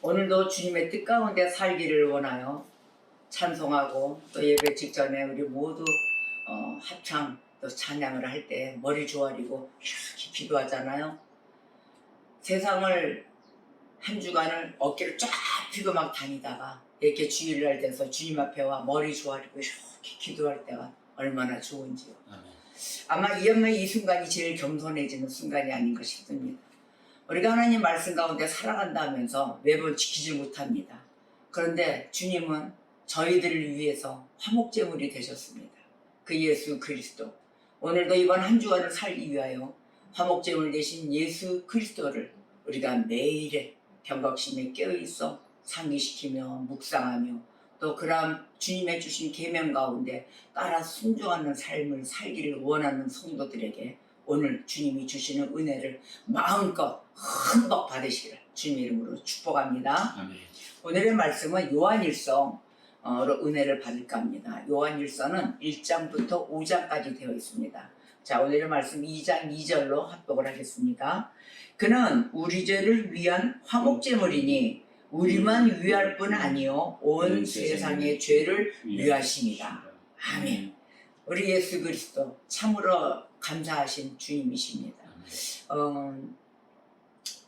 오늘도 주님의 뜻 가운데 살기를 원하여 찬송하고 또 예배 직전에 우리 모두 합창 또 찬양을 할 때 머리 조아리고 이렇게 기도하잖아요. 세상을 한 주간을 어깨를 쫙 펴고 막 다니다가 이렇게 주일날 돼서 주님 앞에 와 머리 조아리고 이렇게 기도할 때가 얼마나 좋은지요. 아마 이 순간이 제일 겸손해지는 순간이 아닌가 싶습니다. 우리가 하나님 말씀 가운데 살아간다면서 매번 지키지 못합니다. 그런데 주님은 저희들을 위해서 화목제물이 되셨습니다. 그 예수 그리스도. 오늘도 이번 한 주간을 살기 위하여 화목제물 되신 예수 그리스도를 우리가 매일의 경각심에 깨어있어 상기시키며 묵상하며 또 그런 주님의 주신 계명 가운데 따라 순종하는 삶을 살기를 원하는 성도들에게 오늘 주님이 주시는 은혜를 마음껏 흠뻑 받으시기를 주님의 이름으로 축복합니다. 아멘. 오늘의 말씀은 요한일서로 은혜를 받을까 합니다. 요한일서는 1장부터 5장까지 되어 있습니다. 자, 오늘의 말씀 2장 2절로 합독을 하겠습니다. 그는 우리 죄를 위한 화목제물이니 우리만 위할 뿐 아니요 온 세상의 죄를 위하십니다. 아멘. 우리 예수 그리스도 참으로 감사하신 주님이십니다.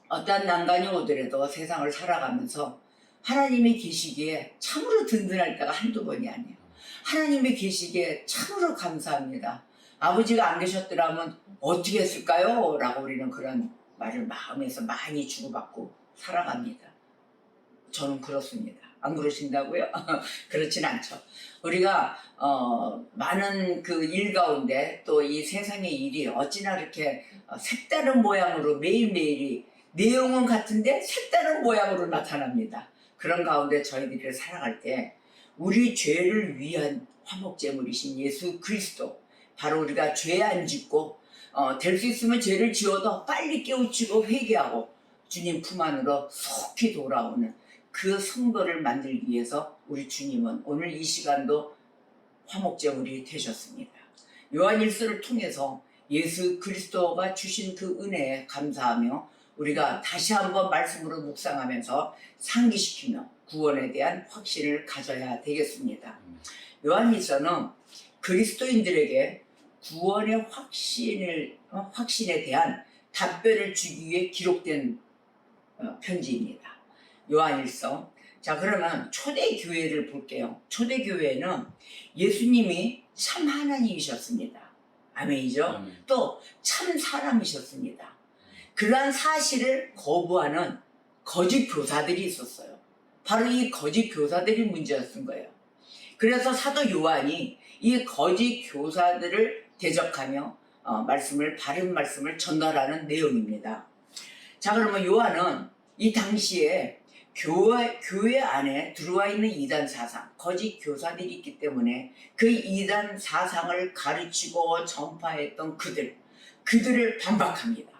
어떤 난관이 오더라도 세상을 살아가면서 하나님이 계시기에 참으로 든든할 때가 한두 번이 아니에요. 하나님이 계시기에 참으로 감사합니다. 아버지가 안 계셨더라면 어떻게 했을까요? 라고 우리는 그런 말을 마음에서 많이 주고받고 살아갑니다. 저는 그렇습니다. 안 그러신다고요? 그렇진 않죠. 우리가 많은 그 일 가운데 또 이 세상의 일이 어찌나 이렇게 색다른 모양으로 매일매일이 내용은 같은데 색다른 모양으로 나타납니다. 그런 가운데 저희들이 살아갈 때 우리 죄를 위한 화목제물이신 예수 그리스도, 바로 우리가 죄 안 짓고 될 수 있으면 죄를 지어도 빨리 깨우치고 회개하고 주님 품 안으로 속히 돌아오는 그 성도를 만들기 위해서 우리 주님은 오늘 이 시간도 화목제물이 되셨습니다. 요한일서를 통해서 예수 그리스도가 주신 그 은혜에 감사하며 우리가 다시 한번 말씀으로 묵상하면서 상기시키며 구원에 대한 확신을 가져야 되겠습니다. 요한일서는 그리스도인들에게 구원의 확신에 대한 답변을 주기 위해 기록된 편지입니다. 요한일서. 자, 그러면 초대교회를 볼게요. 초대교회는 예수님이 참 하나님이셨습니다. 아멘이죠? 또 참 사람이셨습니다. 그러한 사실을 거부하는 거짓 교사들이 있었어요. 바로 이 거짓 교사들이 문제였던 거예요. 그래서 사도 요한이 이 거짓 교사들을 대적하며 바른 말씀을 전달하는 내용입니다. 자, 그러면 요한은 이 당시에 교회 안에 들어와 있는 이단 사상, 거짓 교사들이 있기 때문에 그 이단 사상을 가르치고 전파했던 그들을 반박합니다.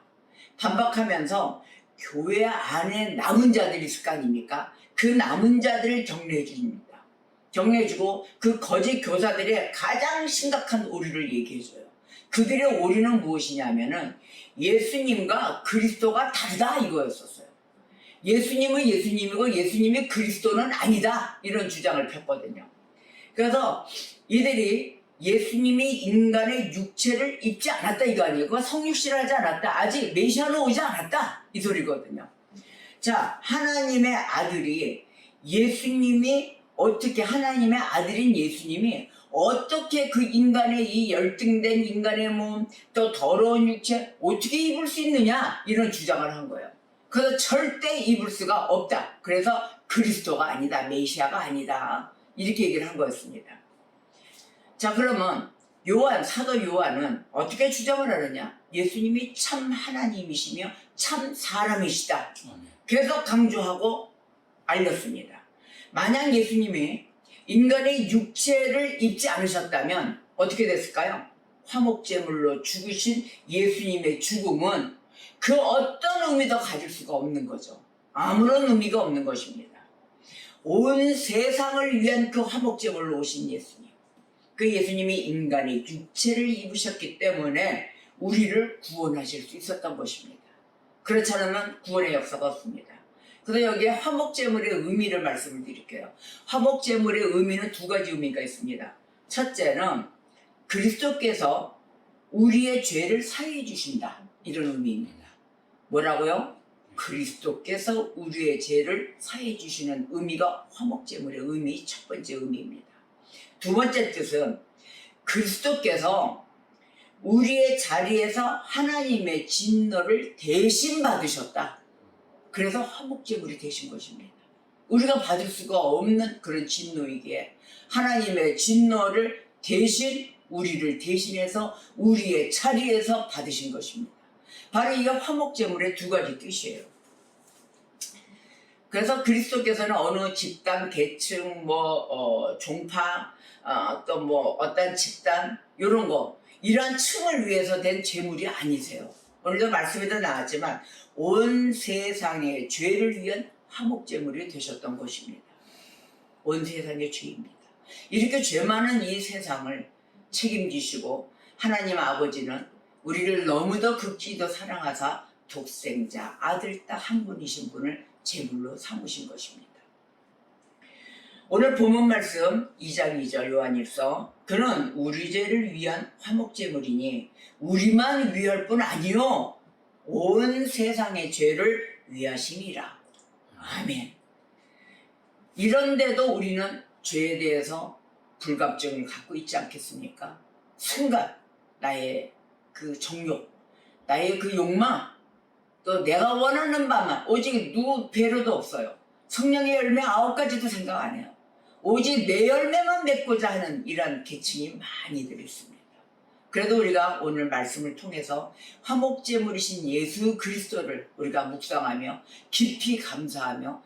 반박하면서 교회 안에 남은 자들이 있을 거 아닙니까? 그 남은 자들을 격려해 줍니다. 격려해 주고 그 거짓 교사들의 가장 심각한 오류를 얘기해 줘요. 그들의 오류는 무엇이냐면은 예수님과 그리스도가 다르다 이거였었어요. 예수님은 예수님이고 예수님이 그리스도는 아니다, 이런 주장을 폈거든요. 그래서 이들이 예수님이 인간의 육체를 입지 않았다 이거 아니에요. 그거 성육신을 하지 않았다, 아직 메시아는 오지 않았다, 이 소리거든요. 자, 하나님의 아들이 예수님이 어떻게, 하나님의 아들인 예수님이 어떻게 그 인간의 이 열등된 인간의 몸, 또 더러운 육체 어떻게 입을 수 있느냐, 이런 주장을 한 거예요. 그래서 절대 입을 수가 없다. 그래서 그리스도가 아니다, 메시아가 아니다, 이렇게 얘기를 한 거였습니다. 자, 그러면 사도 요한은 어떻게 주장을 하느냐? 예수님이 참 하나님이시며 참 사람이시다, 계속 강조하고 알렸습니다. 만약 예수님이 인간의 육체를 입지 않으셨다면 어떻게 됐을까요? 화목제물로 죽으신 예수님의 죽음은 그 어떤 의미도 가질 수가 없는 거죠. 아무런 의미가 없는 것입니다. 온 세상을 위한 그 화목제물로 오신 예수님, 그 예수님이 인간의 육체를 입으셨기 때문에 우리를 구원하실 수 있었던 것입니다. 그렇지 않으면 구원의 역사가 없습니다. 그래서 여기에 화목제물의 의미를 말씀을 드릴게요. 화목제물의 의미는 두 가지 의미가 있습니다. 첫째는 그리스도께서 우리의 죄를 사해 주신다, 이런 의미입니다. 뭐라고요? 그리스도께서 우리의 죄를 사해 주시는 의미가 화목제물의 의미, 첫 번째 의미입니다. 두 번째 뜻은 그리스도께서 우리의 자리에서 하나님의 진노를 대신 받으셨다. 그래서 화목제물이 되신 것입니다. 우리가 받을 수가 없는 그런 진노이기에 하나님의 진노를 대신, 우리를 대신해서 우리의 자리에서 받으신 것입니다. 바로 이게 화목제물의 두 가지 뜻이에요. 그래서 그리스도께서는 어느 집단, 계층, 종파, 또 어떤 집단, 이런 거, 이러한 층을 위해서 된 제물이 아니세요. 오늘도 말씀에도 나왔지만 온 세상의 죄를 위한 화목제물이 되셨던 것입니다. 온 세상의 죄입니다. 이렇게 죄 많은 이 세상을 책임지시고 하나님 아버지는 우리를 너무도 극지도 사랑하사 독생자 아들 딱 한 분이신 분을 제물로 삼으신 것입니다. 오늘 본문 말씀 2장 2절 요한일서, 그는 우리 죄를 위한 화목제물이니 우리만 위할 뿐 아니요 온 세상의 죄를 위하심이라. 아멘. 이런데도 우리는 죄에 대해서 불갑증을 갖고 있지 않겠습니까? 순간 나의 그 정욕, 나의 그 욕망, 또 내가 원하는 바만, 오직 누구 배려도 없어요. 성령의 열매 9가지도 생각 안 해요. 오직 내 열매만 맺고자 하는 이런 계층이 많이들 있습니다. 그래도 우리가 오늘 말씀을 통해서 화목제물이신 예수 그리스도를 우리가 묵상하며 깊이 감사하며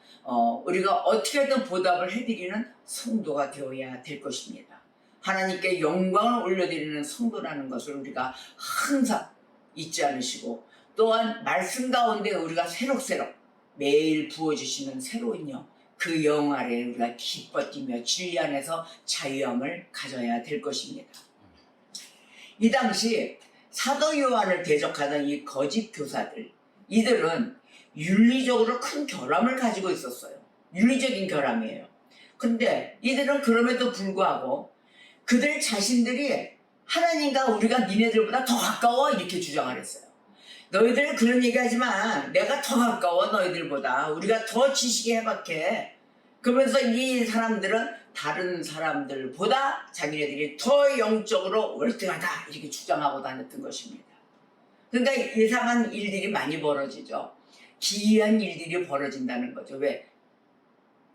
우리가 어떻게든 보답을 해드리는 성도가 되어야 될 것입니다. 하나님께 영광을 올려드리는 성도라는 것을 우리가 항상 잊지 않으시고, 또한 말씀 가운데 우리가 새록새록 매일 부어주시는 새로운 영, 그 영 아래 우리가 기뻐 뛰며 진리 안에서 자유함을 가져야 될 것입니다. 이 당시 사도 요한을 대적하던 이 거짓 교사들, 이들은 윤리적으로 큰 결함을 가지고 있었어요. 윤리적인 결함이에요. 근데 이들은 그럼에도 불구하고 그들 자신들이 하나님과 우리가 니네들보다 더 가까워, 이렇게 주장을 했어요. 너희들 그런 얘기하지만 내가 더 가까워, 너희들보다. 우리가 더 지식이 해박해. 그러면서 이 사람들은 다른 사람들보다 자기네들이 더 영적으로 월등하다, 이렇게 주장하고 다녔던 것입니다. 그러니까 이상한 일들이 많이 벌어지죠. 기이한 일들이 벌어진다는 거죠. 왜?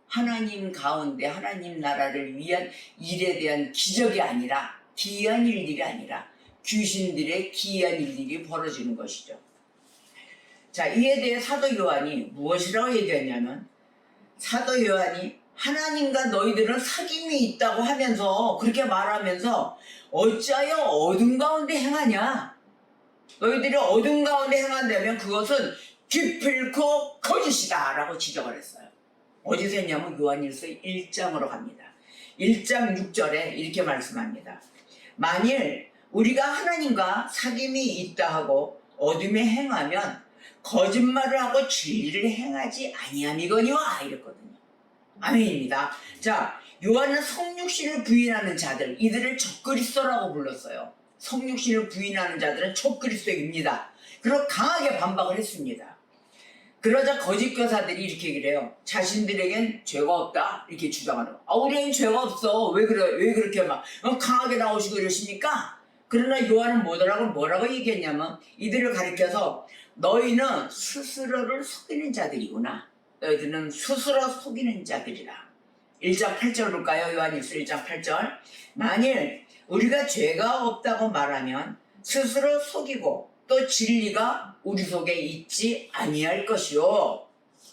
하나님 가운데 하나님 나라를 위한 일에 대한 기적이 아니라, 기이한 일들이 아니라 귀신들의 기이한 일들이 벌어지는 것이죠. 자, 이에 대해 사도 요한이 무엇이라고 얘기하냐면, 사도 요한이 하나님과 너희들은 사귐이 있다고 하면서, 그렇게 말하면서 어찌하여 어둠 가운데 행하냐? 너희들이 어둠 가운데 행한다면 그것은 기필코 거짓이다 라고 지적을 했어요. 어디서 했냐면 요한일서 1장으로 갑니다. 1장 6절에 이렇게 말씀합니다. 만일 우리가 하나님과 사귐이 있다 하고 어둠에 행하면 거짓말을 하고 진리를 행하지 아니함이거니와, 이랬거든요. 아멘입니다. 자, 요한은 성육신을 부인하는 자들, 이들을 적그리스도라고 불렀어요. 성육신을 부인하는 자들은 적그리스도입니다. 그리고 강하게 반박을 했습니다. 그러자 거짓 교사들이 이렇게 얘기를 해요. 자신들에겐 죄가 없다, 이렇게 주장하는 거. 우리에겐 죄가 없어. 왜 그렇게 막 강하게 나오시고 이러십니까? 그러나 요한은 뭐라고 얘기했냐면, 이들을 가리켜서 너희는 스스로를 속이는 자들이구나. 너희들은 스스로 속이는 자들이라. 1장 8절 볼까요? 요한일서 1장 8절. 만일 우리가 죄가 없다고 말하면 스스로 속이고 또 진리가 우리 속에 있지 아니할 것이요.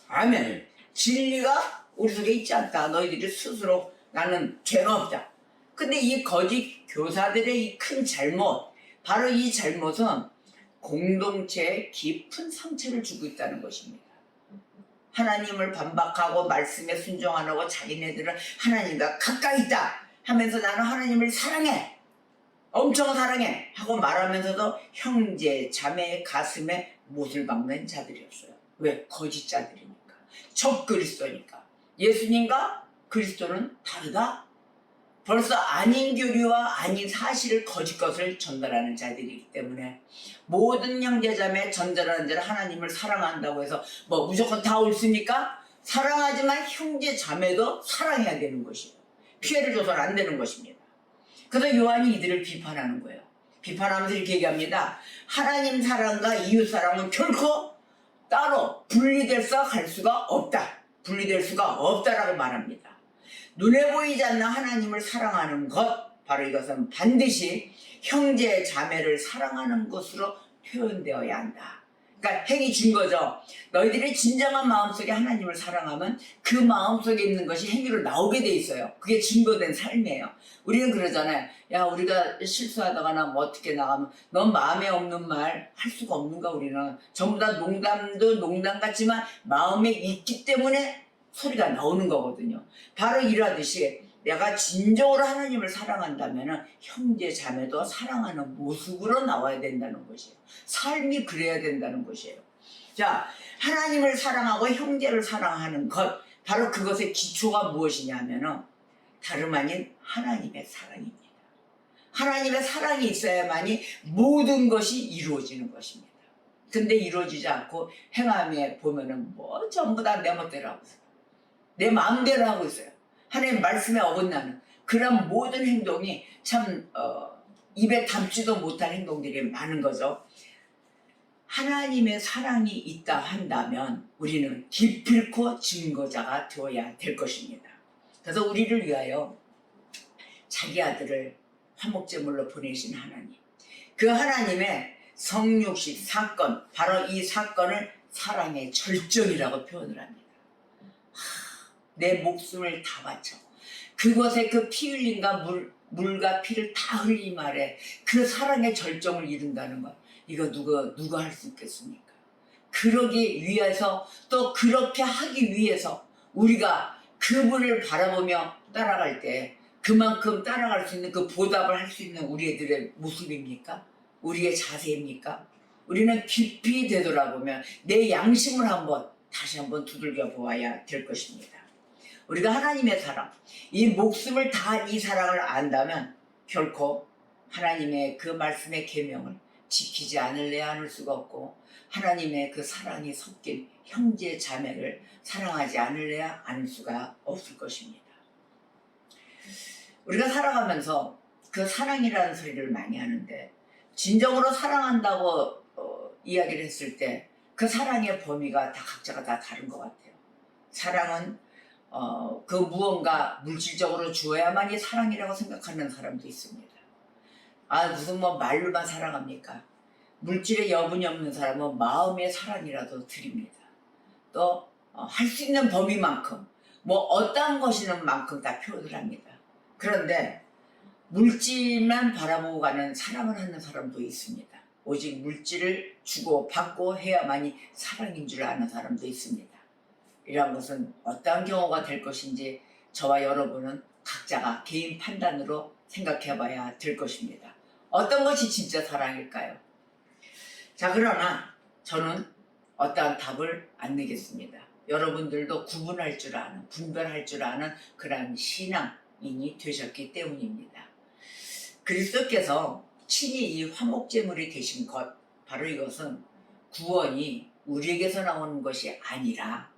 아멘. 진리가 우리 속에 있지 않다. 너희들이 스스로 나는 죄가 없다. 근데 이 거짓 교사들의 이 큰 잘못, 바로 이 잘못은 공동체에 깊은 상처를 주고 있다는 것입니다. 하나님을 반박하고 말씀에 순종 안 하고 자기네들은 하나님과 가까이 있다 하면서 나는 하나님을 사랑해, 엄청 사랑해 하고 말하면서도 형제 자매의 가슴에 못을 박는 자들이었어요. 왜? 거짓자들이니까. 적 그리스도니까. 예수님과 그리스도는 다르다? 벌써 아닌 교리와 아닌 사실을 거짓 것을 전달하는 자들이기 때문에 모든 형제자매 전달하는 자를 하나님을 사랑한다고 해서 뭐 무조건 다 옳습니까? 사랑하지만 형제자매도 사랑해야 되는 것이고 피해를 줘서는 안 되는 것입니다. 그래서 요한이 이들을 비판하는 거예요. 비판하면서 이렇게 얘기합니다. 하나님 사랑과 이웃 사랑은 결코 따로 분리돼서 갈 수가 없다. 분리될 수가 없다라고 말합니다. 눈에 보이지 않는 하나님을 사랑하는 것, 바로 이것은 반드시 형제 자매를 사랑하는 것으로 표현되어야 한다. 그러니까 행이 준 거죠. 너희들이 진정한 마음속에 하나님을 사랑하면 그 마음속에 있는 것이 행위로 나오게 돼 있어요. 그게 증거된 삶이에요. 우리는 그러잖아요. 야, 우리가 실수하다가나 뭐 어떻게 나가면 넌 마음에 없는 말 할 수가 없는가. 우리는 전부 다 농담도 농담 같지만 마음에 있기 때문에 소리가 나오는 거거든요. 바로 이러듯이 내가 진정으로 하나님을 사랑한다면 형제 자매도 사랑하는 모습으로 나와야 된다는 것이에요. 삶이 그래야 된다는 것이에요. 자, 하나님을 사랑하고 형제를 사랑하는 것, 바로 그것의 기초가 무엇이냐면 다름 아닌 하나님의 사랑입니다. 하나님의 사랑이 있어야만이 모든 것이 이루어지는 것입니다. 근데 이루어지지 않고 행함에 보면은 뭐 전부 다 내 멋대로 하고 있어요. 내 마음대로 하고 있어요. 하나님 말씀에 어긋나는 그런 모든 행동이 참 입에 담지도 못한 행동들이 많은 거죠. 하나님의 사랑이 있다 한다면 우리는 기필코 증거자가 되어야 될 것입니다. 그래서 우리를 위하여 자기 아들을 화목제물로 보내신 하나님, 그 하나님의 성육식 사건, 바로 이 사건을 사랑의 절정이라고 표현을 합니다. 내 목숨을 다 바쳐 그것에 그 피 흘림과 물과 피를 다 흘린 말에 그 사랑의 절정을 이룬다는 것, 이거 누가 할 수 있겠습니까? 그러기 위해서, 또 그렇게 하기 위해서 우리가 그분을 바라보며 따라갈 때 그만큼 따라갈 수 있는 그 보답을 할 수 있는 우리 애들의 모습입니까? 우리의 자세입니까? 우리는 깊이 되돌아보면 내 양심을 다시 한번 두들겨 보아야 될 것입니다. 우리가 하나님의 사랑, 이 목숨을 다한 이 사랑을 안다면 결코 하나님의 그 말씀의 계명을 지키지 않을래야 할 수가 없고, 하나님의 그 사랑이 섞인 형제 자매를 사랑하지 않을래야 할 수가 없을 것입니다. 우리가 살아가면서 그 사랑이라는 소리를 많이 하는데, 진정으로 사랑한다고 이야기를 했을 때 그 사랑의 범위가 각자가 다 다른 것 같아요. 사랑은 그 무언가 물질적으로 주어야만이 사랑이라고 생각하는 사람도 있습니다. 무슨 말로만 사랑합니까? 물질에 여분이 없는 사람은 마음의 사랑이라도 드립니다. 또 할 수 있는 범위만큼 어떠한 것이는 만큼 다 표현을 합니다. 그런데 물질만 바라보고 가는 사랑을 하는 사람도 있습니다. 오직 물질을 주고 받고 해야만이 사랑인 줄 아는 사람도 있습니다. 이런 것은 어떠한 경우가 될 것인지 저와 여러분은 각자가 개인 판단으로 생각해 봐야 될 것입니다. 어떤 것이 진짜 사랑일까요? 자, 그러나 저는 어떠한 답을 안 내겠습니다. 여러분들도 구분할 줄 아는, 분별할 줄 아는 그러한 신앙인이 되셨기 때문입니다. 그리스도께서 친히 이 화목제물이 되신 것, 바로 이것은 구원이 우리에게서 나오는 것이 아니라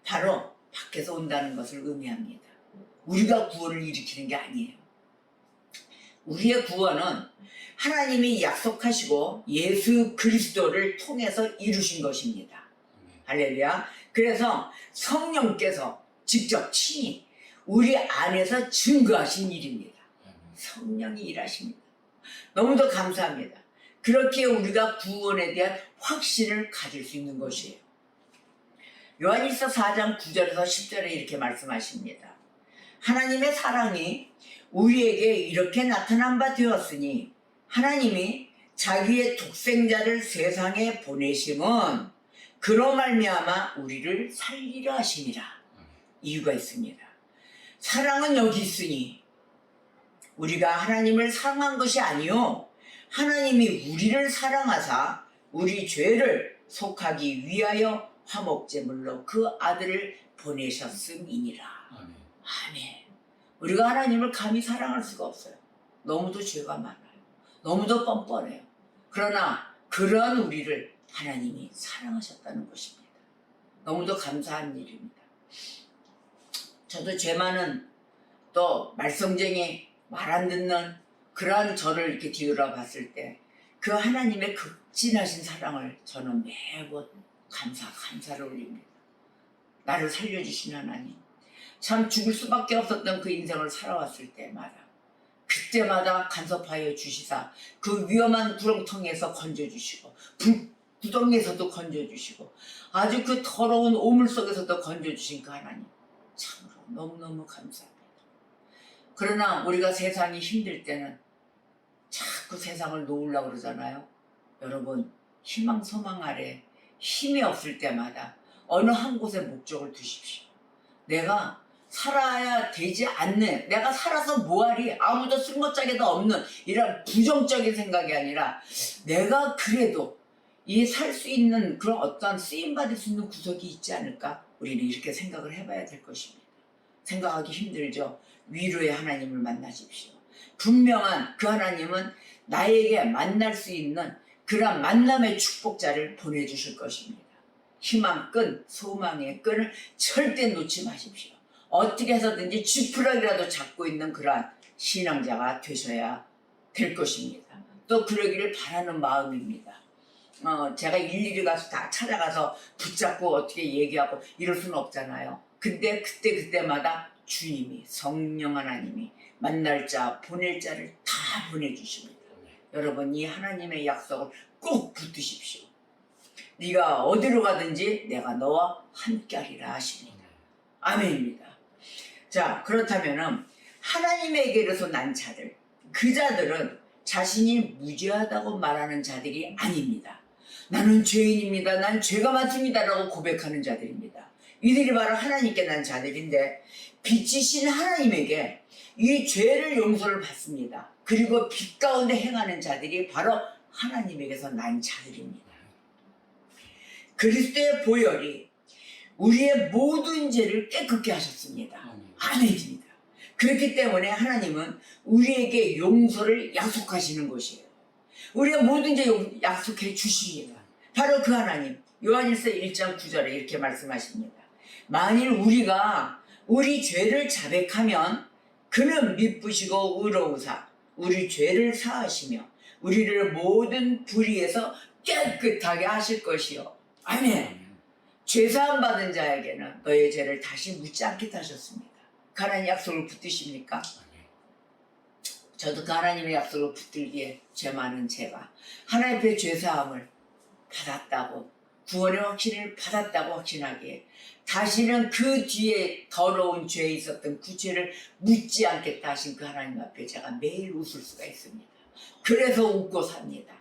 바로 밖에서 온다는 것을 의미합니다. 우리가 구원을 일으키는 게 아니에요. 우리의 구원은 하나님이 약속하시고 예수 그리스도를 통해서 이루신 것입니다. 할렐루야. 그래서 성령께서 직접 친히 우리 안에서 증거하신 일입니다. 성령이 일하십니다. 너무도 감사합니다. 그렇게 우리가 구원에 대한 확신을 가질 수 있는 것이에요. 요한일서 4장 9절에서 10절에 이렇게 말씀하십니다. 하나님의 사랑이 우리에게 이렇게 나타난 바 되었으니 하나님이 자기의 독생자를 세상에 보내심은 그로 말미암아 우리를 살리려 하심이라. 이유가 있습니다. 사랑은 여기 있으니 우리가 하나님을 사랑한 것이 아니요 하나님이 우리를 사랑하사 우리 죄를 속하기 위하여 화목제물로 그 아들을 보내셨음이니라. 아멘. 아멘. 우리가 하나님을 감히 사랑할 수가 없어요. 너무도 죄가 많아요. 너무도 뻔뻔해요. 그러나 그러한 우리를 하나님이 사랑하셨다는 것입니다. 너무도 감사한 일입니다. 저도 죄 많은 또 말썽쟁이 말 안 듣는 그러한 저를 이렇게 뒤돌아봤을 때 그 하나님의 극진하신 사랑을 저는 매번 감사를 올립니다. 나를 살려주신 하나님, 참 죽을 수밖에 없었던 그 인생을 살아왔을 때마다 그때마다 간섭하여 주시사 그 위험한 구렁텅이에서 건져주시고 구덩이에서도 건져주시고 아주 그 더러운 오물 속에서도 건져주신 그 하나님, 참으로 너무너무 감사합니다. 그러나 우리가 세상이 힘들 때는 자꾸 세상을 놓으려고 그러잖아요. 여러분, 희망 소망 아래 힘이 없을 때마다 어느 한 곳에 목적을 두십시오. 내가 살아야 되지 않는, 내가 살아서 뭐하리, 아무도 쓸모짝에도 없는 이런 부정적인 생각이 아니라 내가 그래도 이 살 수 있는 그런 어떤 쓰임받을 수 있는 구석이 있지 않을까? 우리는 이렇게 생각을 해봐야 될 것입니다. 생각하기 힘들죠. 위로의 하나님을 만나십시오. 분명한 그 하나님은 나에게 만날 수 있는 그런 만남의 축복자를 보내주실 것입니다. 희망끈, 소망의 끈을 절대 놓지 마십시오. 어떻게 해서든지 지푸라기라도 잡고 있는 그러한 신앙자가 되셔야 될 것입니다. 또 그러기를 바라는 마음입니다. 제가 일일이 가서 다 찾아가서 붙잡고 어떻게 얘기하고 이럴 수는 없잖아요. 근데 그때마다 주님이, 성령 하나님이 만날 자, 보낼 자를 다 보내주십니다. 여러분, 이 하나님의 약속을 꼭 붙드십시오. 네가 어디로 가든지 내가 너와 함께하리라 하십니다. 아멘입니다. 자, 그렇다면은 하나님에게로서 난 자들, 그 자들은 자신이 무죄하다고 말하는 자들이 아닙니다. 나는 죄인입니다. 난 죄가 많습니다. 라고 고백하는 자들입니다. 이들이 바로 하나님께 난 자들인데 빛이신 하나님에게 이 죄를 용서를 받습니다. 그리고 빛 가운데 행하는 자들이 바로 하나님에게서 난 자들입니다. 그리스도의 보혈이 우리의 모든 죄를 깨끗게 하셨습니다. 아멘입니다. 그렇기 때문에 하나님은 우리에게 용서를 약속하시는 것이에요. 우리가 모든 죄 약속해 주십니다. 바로 그 하나님, 요한일서 1장 9절에 이렇게 말씀하십니다. 만일 우리가 우리 죄를 자백하면 그는 미쁘시고 의로우사 우리 죄를 사하시며 우리를 모든 불의에서 깨끗하게 하실 것이요. 아멘. 죄사함 받은 자에게는 너의 죄를 다시 묻지 않겠다 하셨습니다. 그 하나님 약속을 붙드십니까? 저도 그 하나님의 약속을 붙들기에 죄 많은 제가 하나님 앞에 죄사함을 받았다고, 구원의 확신을 받았다고 확신하기에 다시는 그 뒤에 더러운 죄에 있었던 그 죄를 묻지 않겠다 하신 그 하나님 앞에 제가 매일 웃을 수가 있습니다. 그래서 웃고 삽니다.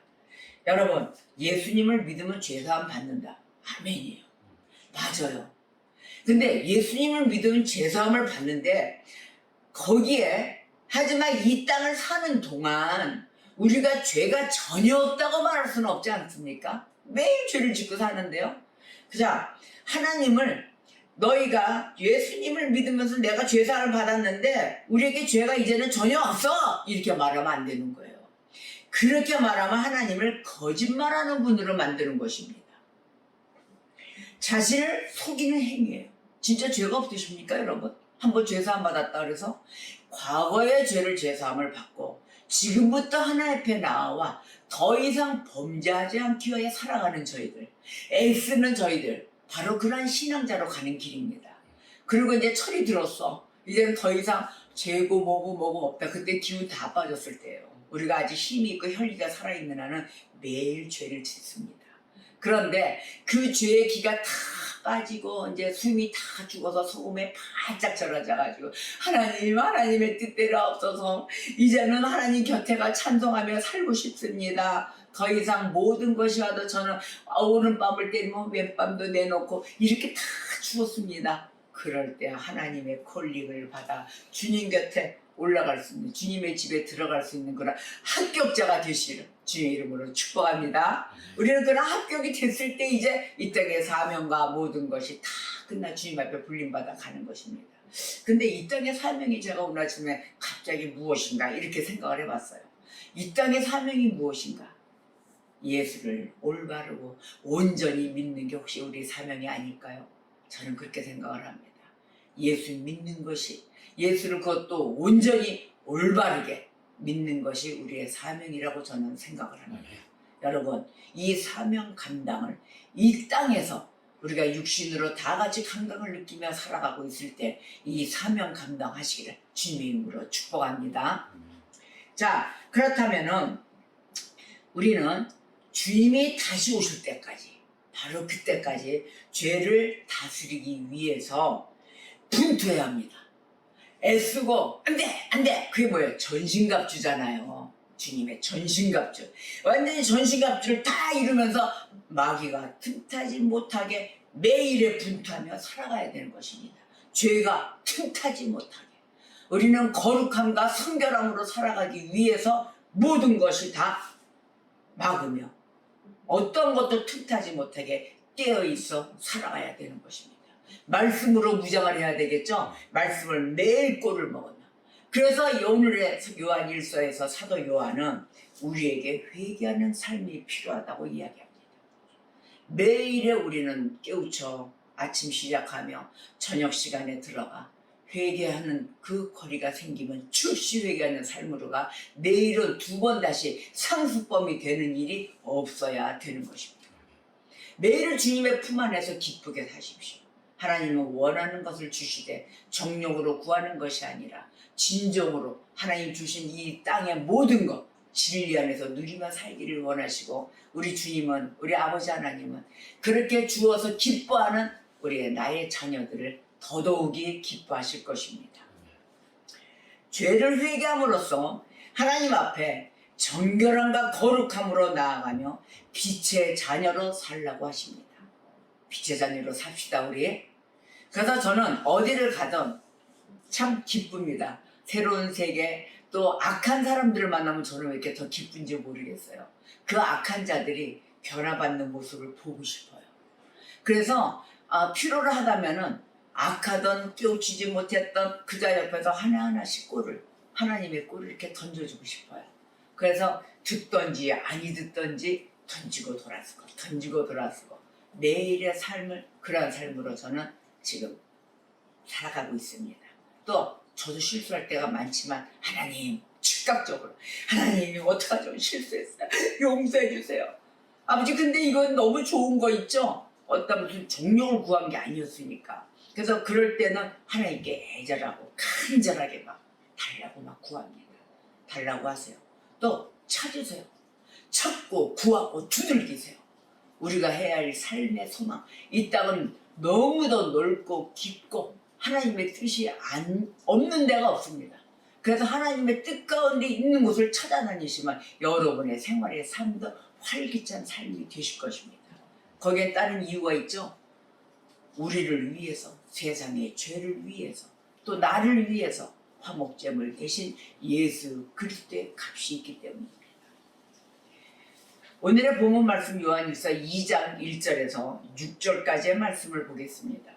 여러분, 예수님을 믿으면 죄사함 받는다. 아멘이에요. 맞아요. 근데 예수님을 믿으면 죄사함을 받는데 거기에 하지만 이 땅을 사는 동안 우리가 죄가 전혀 없다고 말할 수는 없지 않습니까? 매일 죄를 짓고 사는데요. 자, 하나님을 너희가 예수님을 믿으면서 내가 죄사함을 받았는데 우리에게 죄가 이제는 전혀 없어 이렇게 말하면 안 되는 거예요. 그렇게 말하면 하나님을 거짓말하는 분으로 만드는 것입니다. 자신을 속이는 행위예요. 진짜 죄가 없으십니까 여러분? 한번 죄사함 받았다 그래서 과거의 죄를 죄사함을 받고 지금부터 하나님 앞에 나와 더 이상 범죄하지 않기 위해 살아가는 저희들, 애쓰는 저희들, 바로 그러한 신앙자로 가는 길입니다. 그리고 이제 철이 들었어. 이제는 더 이상 죄고 뭐고 없다. 그때 기운 다 빠졌을 때예요. 우리가 아직 힘이 있고 혈기가 살아있는 한은 매일 죄를 짓습니다. 그런데 그 죄의 기가 다 빠지고 이제 숨이 다 죽어서 소금에 바짝 절여져가지고 하나님의 뜻대로 없어서 이제는 하나님 곁에 가 찬송하며 살고 싶습니다. 더 이상 모든 것이 와도 저는 오른밤을 때리면 왼밤도 내놓고 이렇게 다 죽었습니다. 그럴 때 하나님의 콜링을 받아 주님 곁에 올라갈 수 있는, 주님의 집에 들어갈 수 있는 그런 합격자가 되시기를 주님의 이름으로 축복합니다. 우리는 그런 합격이 됐을 때 이제 이 땅의 사명과 모든 것이 다 끝나 주님 앞에 불림받아 가는 것입니다. 근데 이 땅의 사명이, 제가 오늘 아침에 갑자기 무엇인가 이렇게 생각을 해봤어요. 이 땅의 사명이 무엇인가? 예수를 올바르고 온전히 믿는 게 혹시 우리 사명이 아닐까요? 저는 그렇게 생각을 합니다. 예수 믿는 것이, 예수를 그것도 온전히 올바르게 믿는 것이 우리의 사명이라고 저는 생각을 합니다. 여러분, 이 사명 감당을 이 땅에서 우리가 육신으로 다 같이 감당을 느끼며 살아가고 있을 때 이 사명 감당하시기를 주님의 이름으로 축복합니다. 자, 그렇다면은 우리는 주님이 다시 오실 때까지, 바로 그때까지 죄를 다스리기 위해서 분투해야 합니다. 애쓰고 안돼 그게 뭐예요? 전신갑주잖아요. 주님의 전신갑주, 완전히 전신갑주를 다 이루면서 마귀가 틈타지 못하게 매일에 분투하며 살아가야 되는 것입니다. 죄가 틈타지 못하게 우리는 거룩함과 성결함으로 살아가기 위해서 모든 것이 다 막으며 어떤 것도 틈타지 못하게 깨어있어 살아가야 되는 것입니다. 말씀으로 무장을 해야 되겠죠. 말씀을 매일 꼴을 먹으며. 그래서 오늘의 요한 1서에서 사도 요한은 우리에게 회개하는 삶이 필요하다고 이야기합니다. 매일에 우리는 깨우쳐 아침 시작하며 저녁 시간에 들어가 회개하는 그 거리가 생기면 즉시 회개하는 삶으로가 내일은 2번 다시 상습범이 되는 일이 없어야 되는 것입니다. 매일을 주님의 품 안에서 기쁘게 사십시오. 하나님은 원하는 것을 주시되 정욕으로 구하는 것이 아니라 진정으로 하나님 주신 이 땅의 모든 것 진리 안에서 누리며 살기를 원하시고, 우리 주님은, 우리 아버지 하나님은 그렇게 주어서 기뻐하는 우리의 나의 자녀들을 더더욱이 기뻐하실 것입니다. 죄를 회개함으로써 하나님 앞에 정결함과 거룩함으로 나아가며 빛의 자녀로 살라고 하십니다. 빛의 자녀로 삽시다 우리. 그래서 저는 어디를 가든 참 기쁩니다. 새로운 세계, 또 악한 사람들을 만나면 저는 왜 이렇게 더 기쁜지 모르겠어요. 그 악한 자들이 변화받는 모습을 보고 싶어요. 그래서 필요를 하다면은 악하던 깨우치지 못했던 그자 옆에서 하나하나씩 꼴을, 하나님의 꼴을 이렇게 던져주고 싶어요. 그래서 듣던지 아니 듣던지 던지고 돌아서고 던지고 돌아서고 매일의 삶을 그러한 삶으로 저는 지금 살아가고 있습니다. 또 저도 실수할 때가 많지만 하나님 즉각적으로 하나님 어떡하죠? 실수했어요. 용서해 주세요. 아버지 근데 이건 너무 좋은 거 있죠? 어떤 무슨 정욕을 구한 게 아니었으니까. 그래서 그럴 때는 하나님께 애절하고 간절하게 막 달라고 막 구합니다. 달라고 하세요. 또 찾으세요. 찾고 구하고 두들기세요. 우리가 해야 할 삶의 소망, 이 땅은 너무도 넓고 깊고 하나님의 뜻이 없는 데가 없습니다. 그래서 하나님의 뜻 가운데 있는 곳을 찾아다니시면 여러분의 생활의 삶도 활기찬 삶이 되실 것입니다. 거기에 따른 이유가 있죠. 우리를 위해서, 세상의 죄를 위해서, 또 나를 위해서 화목제물 대신 예수 그리스도의 값이 있기 때문입니다. 오늘의 본문 말씀 요한일서 2장 1절에서 6절까지의 말씀을 보겠습니다.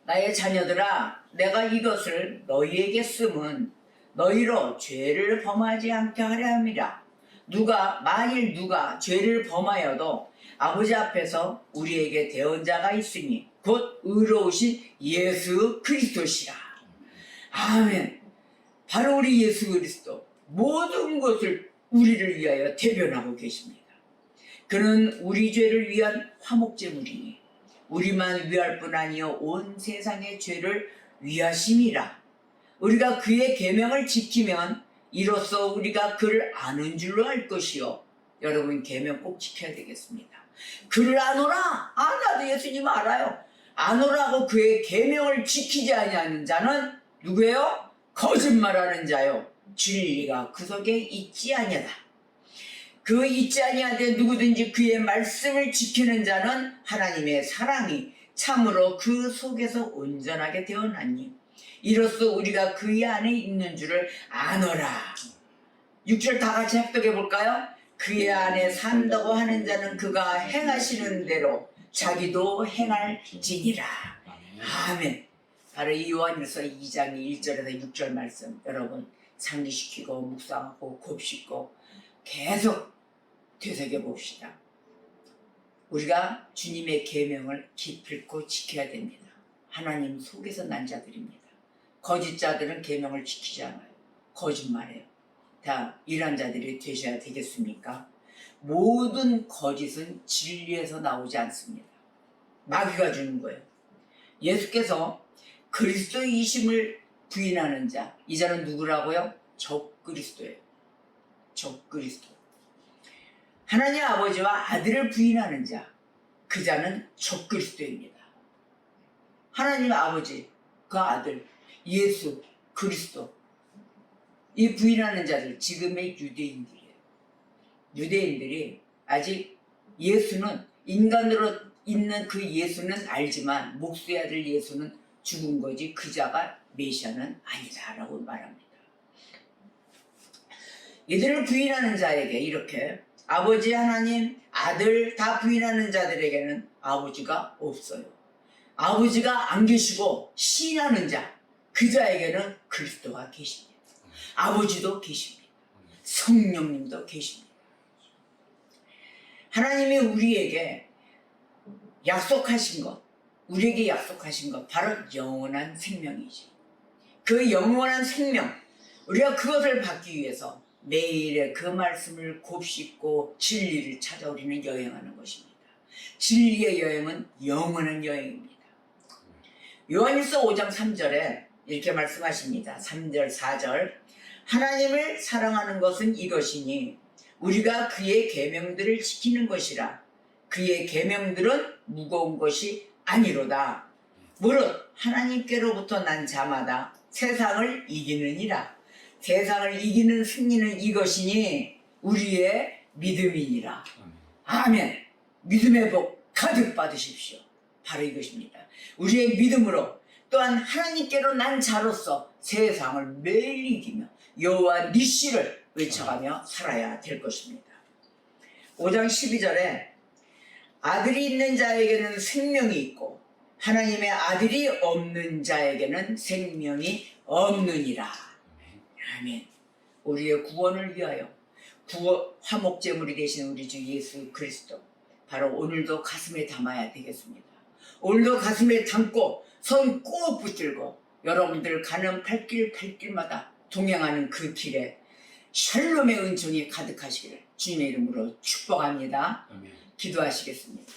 나의 자녀들아, 내가 이것을 너희에게 쓰면 너희로 죄를 범하지 않게 하려 함이라. 만일 누가 죄를 범하여도 아버지 앞에서 우리에게 대언자가 있으니 곧 의로우신 예수 그리스도시라. 아멘. 바로 우리 예수 그리스도 모든 것을 우리를 위하여 대변하고 계십니다. 그는 우리 죄를 위한 화목제물이니 우리만 위할 뿐 아니요 온 세상의 죄를 위하심이라. 우리가 그의 계명을 지키면 이로써 우리가 그를 아는 줄로 알 것이요. 여러분 계명 꼭 지켜야 되겠습니다. 그를 아노라. 나도 예수님 알아요. 아노라고 그의 계명을 지키지 아니하는 자는 누구예요? 거짓말하는 자요. 진리가 그 속에 있지 아니하다. 그 있지 아니하되 누구든지 그의 말씀을 지키는 자는 하나님의 사랑이 참으로 그 속에서 온전하게 되어나니 이로써 우리가 그의 안에 있는 줄을 아노라. 6절 다 같이 합독해 볼까요? 그의 안에 산다고 하는 자는 그가 행하시는 대로 자기도 행할지니라. 아멘. 바로 이 요한일서 2장 1절에서 6절 말씀 여러분 상기시키고 묵상하고 곱씹고 계속 되새겨 봅시다. 우리가 주님의 계명을 기필코 지켜야 됩니다. 하나님 속에서 난 자들입니다. 거짓자들은 계명을 지키지 않아요. 거짓말해요. 다 이런 자들이 되셔야 되겠습니까? 모든 거짓은 진리에서 나오지 않습니다. 마귀가 주는 거예요. 예수께서 그리스도이심을 부인하는 자, 이 자는 누구라고요? 적그리스도예요. 적그리스도. 하나님 아버지와 아들을 부인하는 자, 그 자는 적그리스도입니다. 하나님 아버지, 그 아들, 예수, 그리스도, 이 부인하는 자들, 지금의 유대인들이에요. 유대인들이 아직 예수는, 인간으로 있는 그 예수는 알지만 목수의 아들 예수는 죽은 거지 그 자가 메시아는 아니다라고 말합니다. 이들을 부인하는 자에게 이렇게 아버지 하나님, 아들 다 부인하는 자들에게는 아버지가 없어요. 아버지가 안 계시고 시인하는 자, 그 자에게는 그리스도가 계십니다. 아버지도 계십니다. 성령님도 계십니다. 하나님이 우리에게 약속하신 것, 우리에게 약속하신 것 바로 영원한 생명이지. 그 영원한 생명, 우리가 그것을 받기 위해서 매일의 그 말씀을 곱씹고 진리를 찾아 우리는 여행하는 것입니다. 진리의 여행은 영원한 여행입니다. 요한일서 5장 3절에 이렇게 말씀하십니다. 3절 4절 하나님을 사랑하는 것은 이것이니 우리가 그의 계명들을 지키는 것이라. 그의 계명들은 무거운 것이 아니로다. 무릇 하나님께로부터 난 자마다 세상을 이기느니라. 세상을 이기는 승리는 이것이니 우리의 믿음이니라. 아멘. 믿음의 복 가득 받으십시오. 바로 이것입니다. 우리의 믿음으로 또한 하나님께로 난 자로서 세상을 매일 이기며 여호와 니시를 외쳐가며 살아야 될 것입니다. 5장 12절에 아들이 있는 자에게는 생명이 있고 하나님의 아들이 없는 자에게는 생명이 없느니라. 아멘. 우리의 구원을 위하여 화목제물이 되신 우리 주 예수 그리스도 바로 오늘도 가슴에 담아야 되겠습니다. 오늘도 가슴에 담고 손 꼭 붙들고 여러분들 가는 발길마다 동행하는 그 길에 샬롬의 은총이 가득하시기를 주님의 이름으로 축복합니다. 아멘. 기도하시겠습니다.